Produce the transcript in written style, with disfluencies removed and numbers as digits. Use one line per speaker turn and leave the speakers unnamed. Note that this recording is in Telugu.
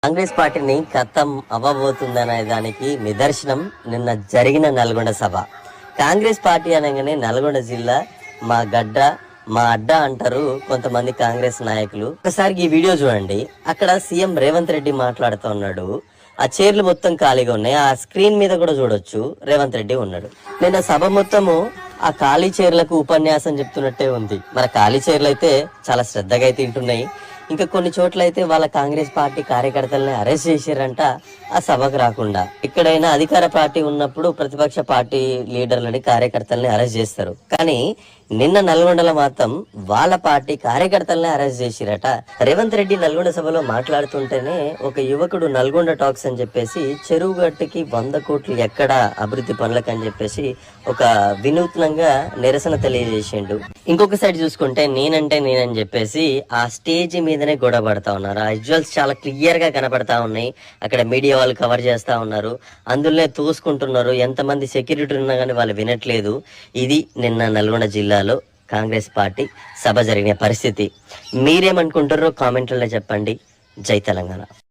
కాంగ్రెస్ పార్టీని ఖతం అవ్వబోతుందనే దానికి నిదర్శనం నిన్న జరిగిన నల్గొండ సభ. కాంగ్రెస్ పార్టీ అనగానే నల్గొండ జిల్లా మా గడ్డ మా అడ్డ అంటారు కొంతమంది కాంగ్రెస్ నాయకులు. ఒకసారి ఈ వీడియో చూడండి. అక్కడ సీఎం రేవంత్ రెడ్డి మాట్లాడుతూ ఉన్నాడు. ఆ చైర్లు మొత్తం ఖాళీగా ఉన్నాయి. ఆ స్క్రీన్ మీద కూడా చూడొచ్చు రేవంత్ రెడ్డి ఉన్నాడు. నిన్న సభ మొత్తము ఆ ఖాళీ చైర్లకు ఉపన్యాసం చెప్తున్నట్టే ఉంది. మరి ఖాళీ చైర్లు అయితే చాలా శ్రద్ధగా అయితే వింటున్నాయి. ఇంకా కొన్ని చోట్ల అయితే వాళ్ళ కాంగ్రెస్ పార్టీ కార్యకర్తల్ని అరెస్ట్ చేశారంట ఆ సభకు రాకుండా. ఎక్కడైనా అధికార పార్టీ ఉన్నప్పుడు ప్రతిపక్ష పార్టీ లీడర్లని కార్యకర్తల్ని అరెస్ట్ చేస్తారు, కానీ నిన్న నల్గొండలో మాత్రం వాళ్ళ పార్టీ కార్యకర్తల్ని అరెస్ట్ చేసిరట. రేవంత్ రెడ్డి నల్గొండ సభలో మాట్లాడుతుంటేనే ఒక యువకుడు నల్గొండ టాక్స్ అని చెప్పేసి చెరువు గట్టుకి 100 కోట్లు ఎక్కడ అభివృద్ధి పనులకు అని చెప్పేసి ఒక వినూత్నంగా నిరసన తెలియజేసిండు. ఇంకొక సైడ్ చూసుకుంటే నేనని చెప్పేసి ఆ స్టేజ్ మీదనే గొడవ పడతా ఉన్నారు. ఆ విజువల్స్ చాలా క్లియర్ గా కనపడతా ఉన్నాయి. అక్కడ మీడియా వాళ్ళు కవర్ చేస్తా ఉన్నారు. అందులోనే తోసుకుంటున్నారు. ఎంతమంది సెక్యూరిటీ ఉన్నా కానీ వాళ్ళు వినట్లేదు. ఇది నిన్న నల్గొండ జిల్లాలో కాంగ్రెస్ పార్టీ సభ జరిగిన పరిస్థితి. మీరేమనుకుంటారో కామెంట్లలో చెప్పండి. జై తెలంగాణ.